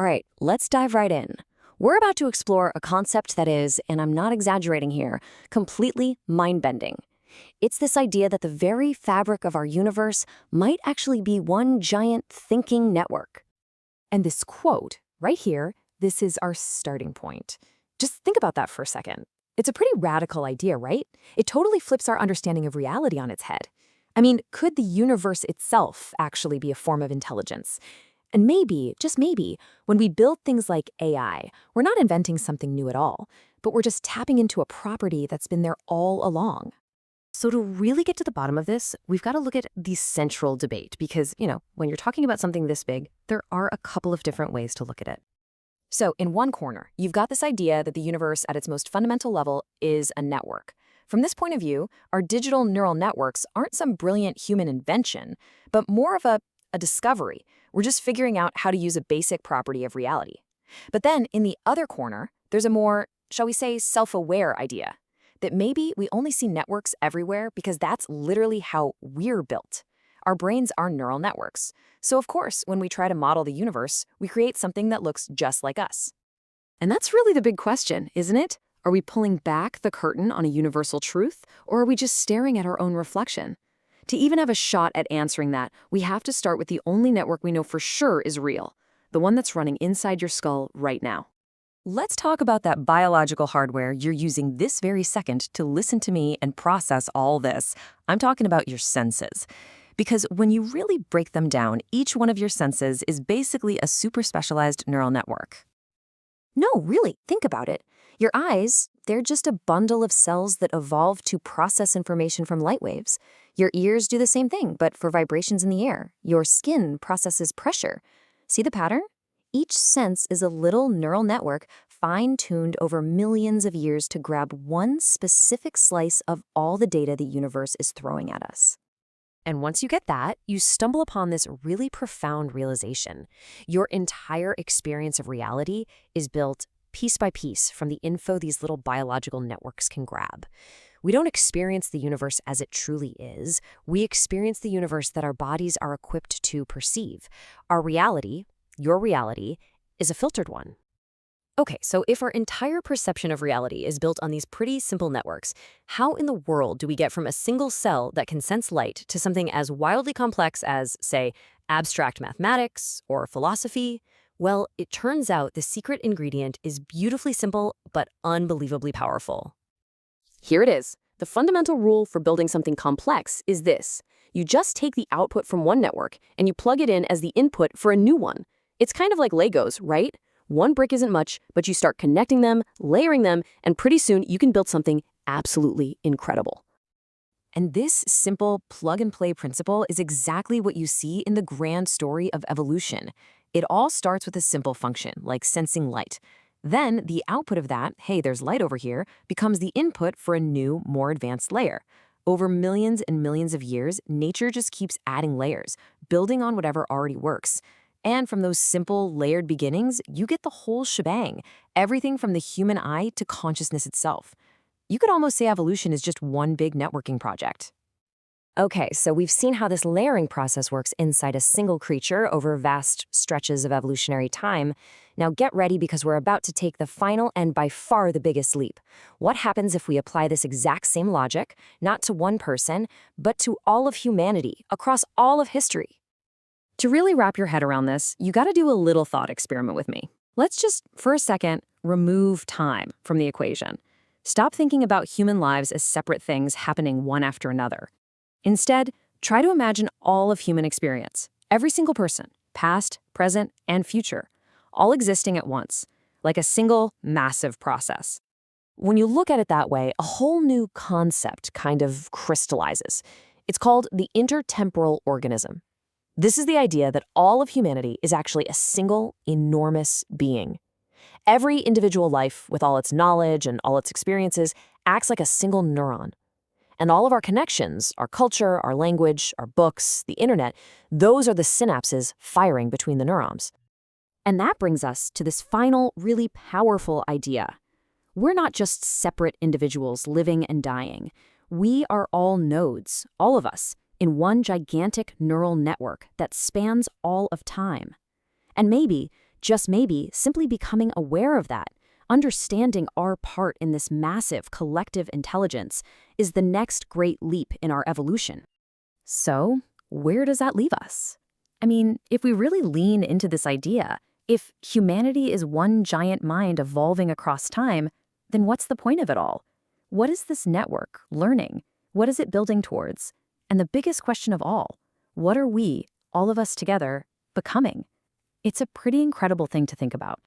All right, let's dive right in. We're about to explore a concept that is, and I'm not exaggerating here, completely mind-bending. It's this idea that the very fabric of our universe might actually be one giant thinking network. And this quote, right here, this is our starting point. Just think about that for a second. It's a pretty radical idea, right? It totally flips our understanding of reality on its head. I mean, could the universe itself actually be a form of intelligence? And maybe, just maybe, when we build things like AI, we're not inventing something new at all, but we're just tapping into a property that's been there all along. So to really get to the bottom of this, we've got to look at the central debate because, when you're talking about something this big, there are a couple of different ways to look at it. So in one corner, you've got this idea that the universe at its most fundamental level is a network. From this point of view, our digital neural networks aren't some brilliant human invention, but more of a discovery. We're just figuring out how to use a basic property of reality. But then in the other corner, there's a more, shall we say, self-aware idea that maybe we only see networks everywhere because that's literally how we're built. Our brains are neural networks. So of course, when we try to model the universe, we create something that looks just like us. And that's really the big question, isn't it? Are we pulling back the curtain on a universal truth, or are we just staring at our own reflection? To even have a shot at answering that, we have to start with the only network we know for sure is real, the one that's running inside your skull right now. Let's talk about that biological hardware you're using this very second to listen to me and process all this. I'm talking about your senses. Because when you really break them down, each one of your senses is basically a super specialized neural network. No, really, think about it. Your eyes, they're just a bundle of cells that evolved to process information from light waves. Your ears do the same thing, but for vibrations in the air. Your skin processes pressure. See the pattern? Each sense is a little neural network fine-tuned over millions of years to grab one specific slice of all the data the universe is throwing at us. And once you get that, you stumble upon this really profound realization. Your entire experience of reality is built piece by piece from the info these little biological networks can grab. We don't experience the universe as it truly is. We experience the universe that our bodies are equipped to perceive. Our reality, your reality, is a filtered one. Okay, so if our entire perception of reality is built on these pretty simple networks, how in the world do we get from a single cell that can sense light to something as wildly complex as, say, abstract mathematics or philosophy? Well, it turns out the secret ingredient is beautifully simple but unbelievably powerful. Here it is. The fundamental rule for building something complex is this. You just take the output from one network and you plug it in as the input for a new one. It's kind of like Legos, right? One brick isn't much, but you start connecting them, layering them, and pretty soon you can build something absolutely incredible. And this simple plug-and-play principle is exactly what you see in the grand story of evolution. It all starts with a simple function, like sensing light. Then the output of that, hey, there's light over here, becomes the input for a new, more advanced layer. Over millions and millions of years, nature just keeps adding layers, building on whatever already works. And from those simple, layered beginnings, you get the whole shebang, everything from the human eye to consciousness itself. You could almost say evolution is just one big networking project. Okay, so we've seen how this layering process works inside a single creature over vast stretches of evolutionary time. Now get ready because we're about to take the final and by far the biggest leap. What happens if we apply this exact same logic, not to one person, but to all of humanity, across all of history? To really wrap your head around this, you got to do a little thought experiment with me. Let's just, for a second, remove time from the equation. Stop thinking about human lives as separate things happening one after another. Instead, try to imagine all of human experience, every single person, past, present, and future, all existing at once, like a single, massive process. When you look at it that way, a whole new concept kind of crystallizes. It's called the intertemporal organism. This is the idea that all of humanity is actually a single, enormous being. Every individual life, with all its knowledge and all its experiences, acts like a single neuron. And all of our connections, our culture, our language, our books, the internet, those are the synapses firing between the neurons. And that brings us to this final, really powerful idea. We're not just separate individuals living and dying. We are all nodes, all of us, in one gigantic neural network that spans all of time. And maybe, Just maybe simply becoming aware of that, understanding our part in this massive collective intelligence, is the next great leap in our evolution. So, where does that leave us? I mean, if we really lean into this idea, if humanity is one giant mind evolving across time, then what's the point of it all? What is this network learning? What is it building towards? And the biggest question of all, what are we, all of us together, becoming? It's a pretty incredible thing to think about.